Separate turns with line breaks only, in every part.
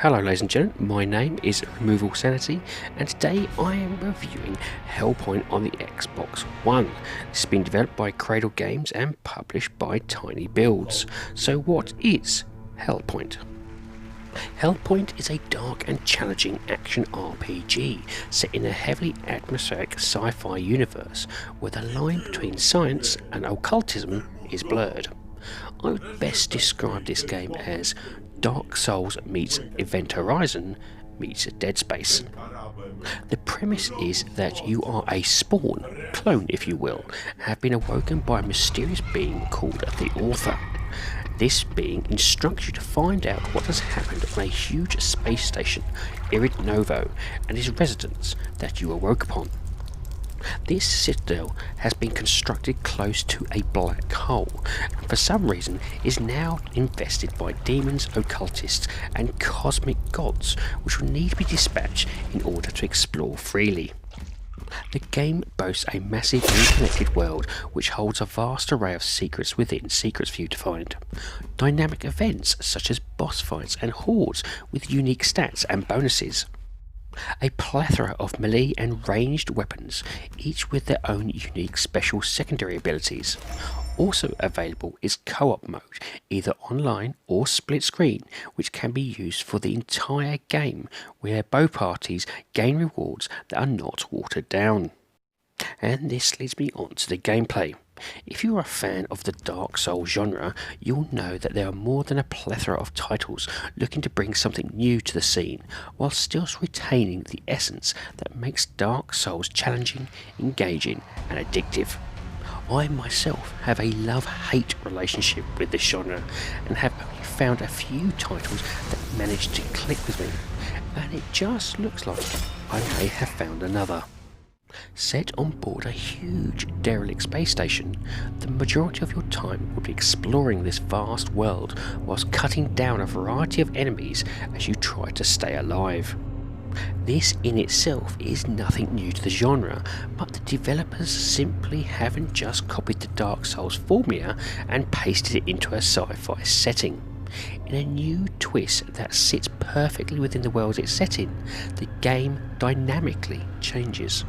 Hello ladies and gentlemen, my name is RemovableSanity and today I am reviewing Hellpoint on the Xbox One. This has been developed by Cradle Games and published by Tiny Builds. So what is Hellpoint? Hellpoint is a dark and challenging action RPG set in a heavily atmospheric sci-fi universe where the line between science and occultism is blurred. I would best describe this game as Dark Souls meets Event Horizon meets Dead Space. The premise is that you are a spawn, clone if you will, and have been awoken by a mysterious being called the Author. This being instructs you to find out what has happened on a huge space station, Irid Novo, and its residents that you awoke upon. This citadel has been constructed close to a black hole, and for some reason is now infested by demons, occultists, and cosmic gods, which will need to be dispatched in order to explore freely. The game boasts a massive interconnected world which holds a vast array of secrets within secrets for you to find. Dynamic events such as boss fights and hordes with unique stats and bonuses. A plethora of melee and ranged weapons, each with their own unique special secondary abilities. Also available is co-op mode, either online or split screen, which can be used for the entire game, where both parties gain rewards that are not watered down. And this leads me on to the gameplay. If you are a fan of the Dark Souls genre, you'll know that there are more than a plethora of titles looking to bring something new to the scene, while still retaining the essence that makes Dark Souls challenging, engaging, and addictive. I myself have a love-hate relationship with this genre, and have only found a few titles that managed to click with me, and it just looks like I may have found another. Set on board a huge derelict space station, the majority of your time will be exploring this vast world whilst cutting down a variety of enemies as you try to stay alive. This in itself is nothing new to the genre, but the developers simply haven't just copied the Dark Souls formula and pasted it into a sci-fi setting. In a new twist that sits perfectly within the world it's set in, the game dynamically changes.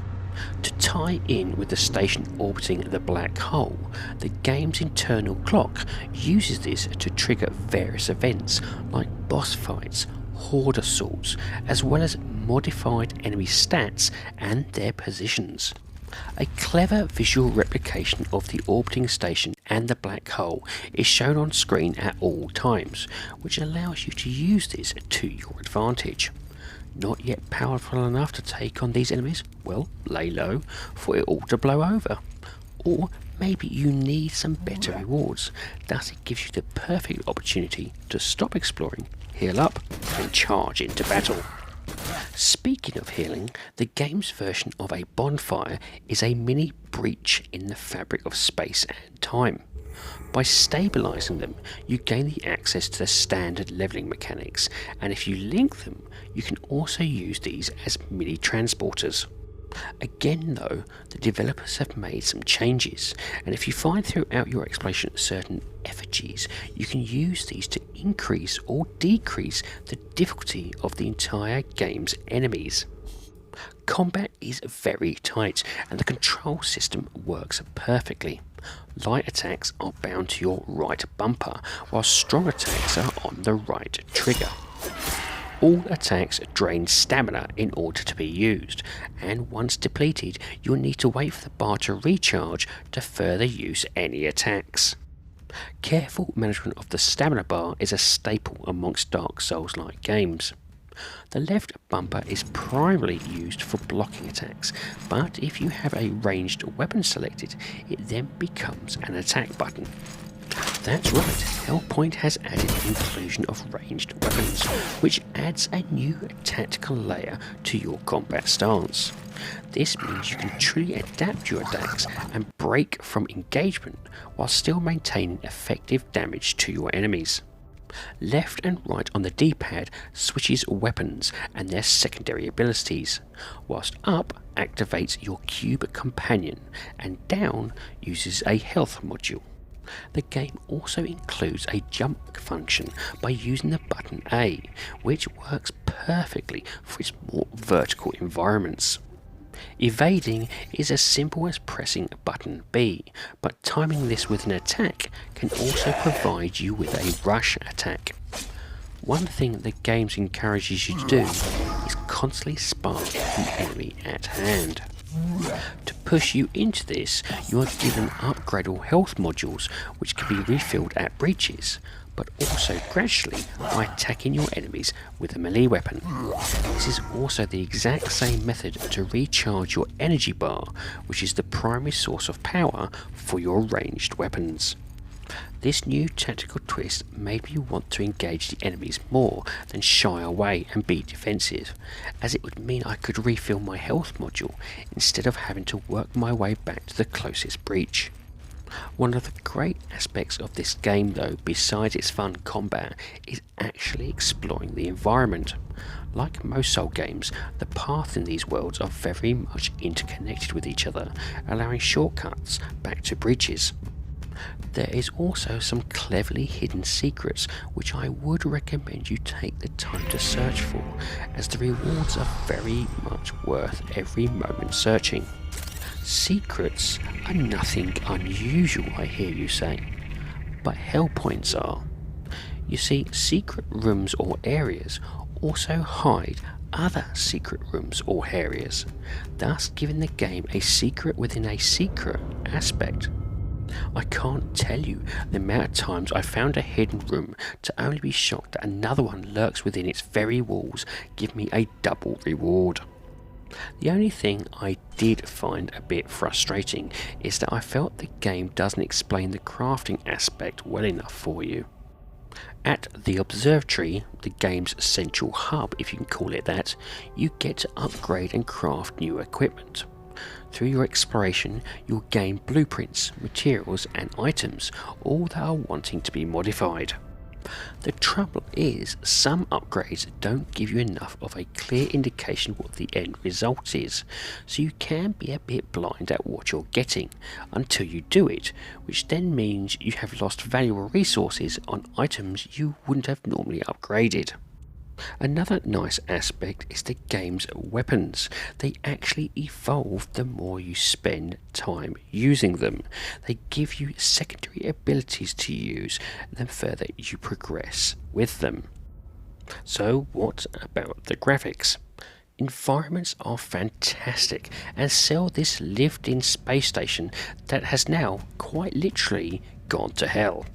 To tie in with the station orbiting the black hole, the game's internal clock uses this to trigger various events like boss fights, horde assaults, as well as modified enemy stats and their positions. A clever visual replication of the orbiting station and the black hole is shown on screen at all times, which allows you to use this to your advantage. Not yet powerful enough to take on these enemies? Well, lay low for it all to blow over. Or maybe you need some better rewards, thus it gives you the perfect opportunity to stop exploring, heal up, and charge into battle. Speaking of healing, the game's version of a bonfire is a mini breach in the fabric of space and time. By stabilising them, you gain the access to the standard levelling mechanics, and if you link them, you can also use these as mini transporters. Again though, the developers have made some changes, and if you find throughout your exploration certain effigies, you can use these to increase or decrease the difficulty of the entire game's enemies. Combat is very tight, and the control system works perfectly. Light attacks are bound to your right bumper, while strong attacks are on the right trigger. All attacks drain stamina in order to be used, and once depleted, you'll need to wait for the bar to recharge to further use any attacks. Careful management of the stamina bar is a staple amongst Dark Souls-like games. The left bumper is primarily used for blocking attacks, but if you have a ranged weapon selected, it then becomes an attack button. That's right, Hellpoint has added the inclusion of ranged weapons, which adds a new tactical layer to your combat stance. This means you can truly adapt your attacks and break from engagement while still maintaining effective damage to your enemies. Left and right on the D-pad switches weapons and their secondary abilities, whilst up activates your cube companion and down uses a health module. The game also includes a jump function by using the button A, which works perfectly for its more vertical environments. Evading is as simple as pressing button B, but timing this with an attack can also provide you with a rush attack. One thing the game encourages you to do is constantly spot the enemy at hand. To push you into this, you are given upgradable health modules which can be refilled at breaches, but also gradually by attacking your enemies with a melee weapon. This is also the exact same method to recharge your energy bar, which is the primary source of power for your ranged weapons. This new tactical twist made me want to engage the enemies more than shy away and be defensive, as it would mean I could refill my health module instead of having to work my way back to the closest breach. One of the great aspects of this game though, besides its fun combat, is actually exploring the environment. Like most Soul games, the paths in these worlds are very much interconnected with each other, allowing shortcuts back to breaches. There is also some cleverly hidden secrets which I would recommend you take the time to search for, as the rewards are very much worth every moment searching. Secrets are nothing unusual, I hear you say, but Hellpoints are. You see, secret rooms or areas also hide other secret rooms or areas, thus giving the game a secret within a secret aspect. I can't tell you the amount of times I found a hidden room to only be shocked that another one lurks within its very walls, give me a double reward. The only thing I did find a bit frustrating is that I felt the game doesn't explain the crafting aspect well enough for you. At the observatory, the game's central hub if you can call it that, you get to upgrade and craft new equipment. Through your exploration, you'll gain blueprints, materials and items, all that are wanting to be modified. The trouble is, some upgrades don't give you enough of a clear indication what the end result is, so you can be a bit blind at what you're getting until you do it, which then means you have lost valuable resources on items you wouldn't have normally upgraded. Another nice aspect is the game's weapons. They actually evolve the more you spend time using them. They give you secondary abilities to use the further you progress with them. So what about the graphics? Environments are fantastic and sell this lived-in space station that has now quite literally gone to hell.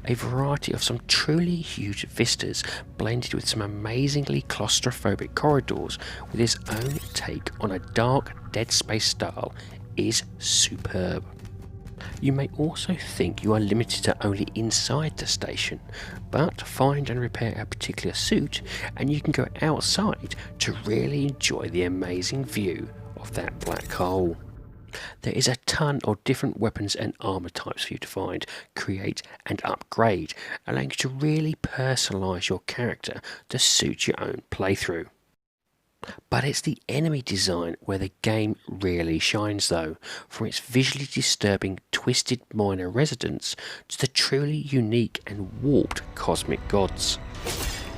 A variety of some truly huge vistas blended with some amazingly claustrophobic corridors with its own take on a dark Dead Space style is superb. You may also think you are limited to only inside the station, but find and repair a particular suit and you can go outside to really enjoy the amazing view of that black hole. There is a ton of different weapons and armor types for you to find, create and upgrade, allowing you to really personalise your character to suit your own playthrough. But it's the enemy design where the game really shines though, from its visually disturbing twisted minor residents to the truly unique and warped cosmic gods.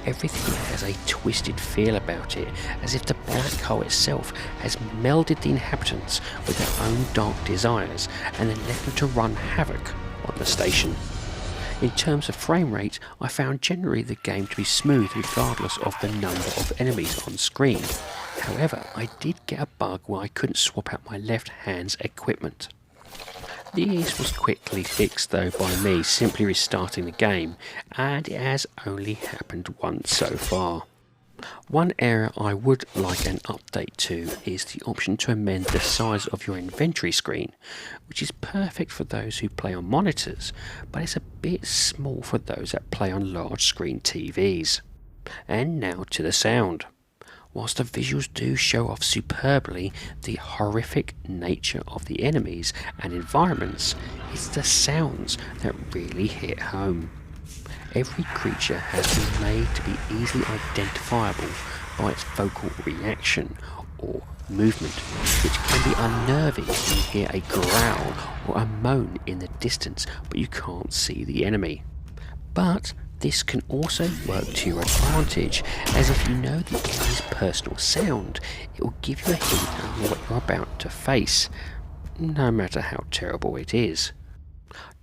Everything has a twisted feel about it, as if the black hole itself has melded the inhabitants with their own dark desires and then left them to run havoc on the station. In terms of frame rate, I found generally the game to be smooth regardless of the number of enemies on screen. However, I did get a bug where I couldn't swap out my left hand's equipment. This was quickly fixed though by me simply restarting the game, and it has only happened once so far. One area I would like an update to is the option to amend the size of your inventory screen, which is perfect for those who play on monitors, but it's a bit small for those that play on large screen TVs. And now to the sound. Whilst the visuals do show off superbly the horrific nature of the enemies and environments, it's the sounds that really hit home. Every creature has been made to be easily identifiable by its vocal reaction or movement, which can be unnerving when you hear a growl or a moan in the distance but you can't see the enemy. But this can also work to your advantage, as if you know the enemy's personal sound, it will give you a hint of what you're about to face, no matter how terrible it is.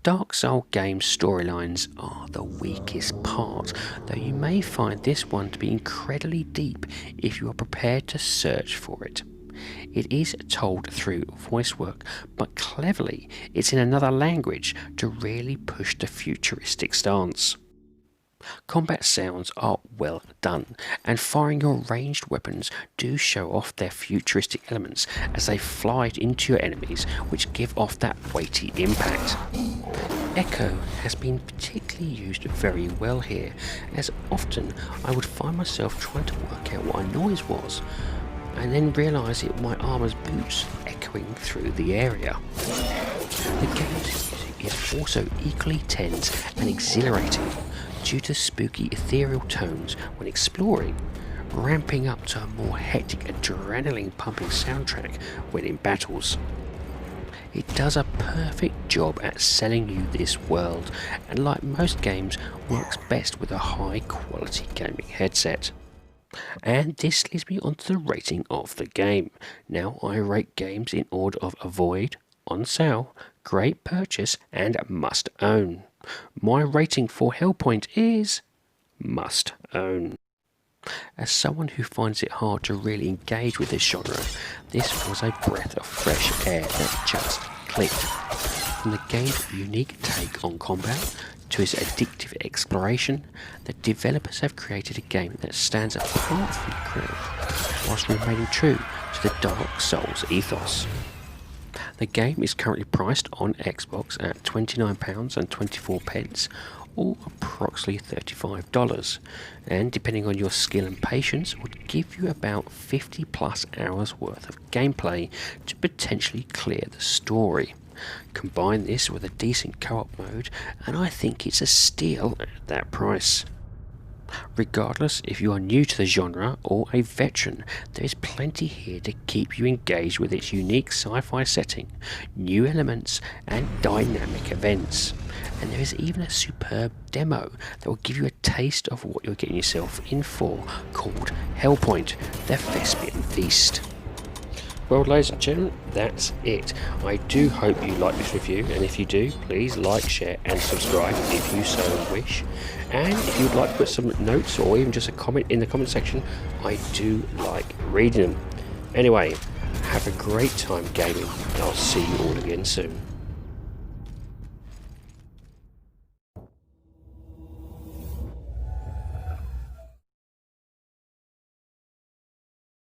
Dark Souls game storylines are the weakest part, though you may find this one to be incredibly deep if you are prepared to search for it. It is told through voice work, but cleverly it's in another language to really push the futuristic stance. Combat sounds are well done, and firing your ranged weapons do show off their futuristic elements as they fly into your enemies, which give off that weighty impact. Echo has been particularly used very well here, as often I would find myself trying to work out what a noise was, and then realise it was my armour's boots echoing through the area. The game's music is also equally tense and exhilarating, due to spooky ethereal tones when exploring, ramping up to a more hectic adrenaline-pumping soundtrack when in battles. It does a perfect job at selling you this world, and like most games, works best with a high-quality gaming headset. And this leads me onto the rating of the game. Now I rate games in order of avoid, on sale, great purchase, and must own. My rating for Hellpoint is must own. As someone who finds it hard to really engage with this genre, this was a breath of fresh air that just clicked. From the game's unique take on combat to its addictive exploration, the developers have created a game that stands apart from the crowd whilst remaining true to the Dark Souls ethos. The game is currently priced on Xbox at £29.24, or approximately $35, and depending on your skill and patience would give you about 50 plus hours worth of gameplay to potentially clear the story. Combine this with a decent co-op mode and I think it's a steal at that price. Regardless if you are new to the genre or a veteran, there is plenty here to keep you engaged with its unique sci-fi setting, new elements and dynamic events. And there is even a superb demo that will give you a taste of what you're getting yourself in for, called Hellpoint, the Thespian Feast. Well, ladies and gentlemen, that's it. I do hope you like this review, and if you do, please like, share and subscribe if you so wish. And if you would like to put some notes or even just a comment in the comment section, I do like reading them. Anyway, have a great time gaming, and I'll see you all again soon.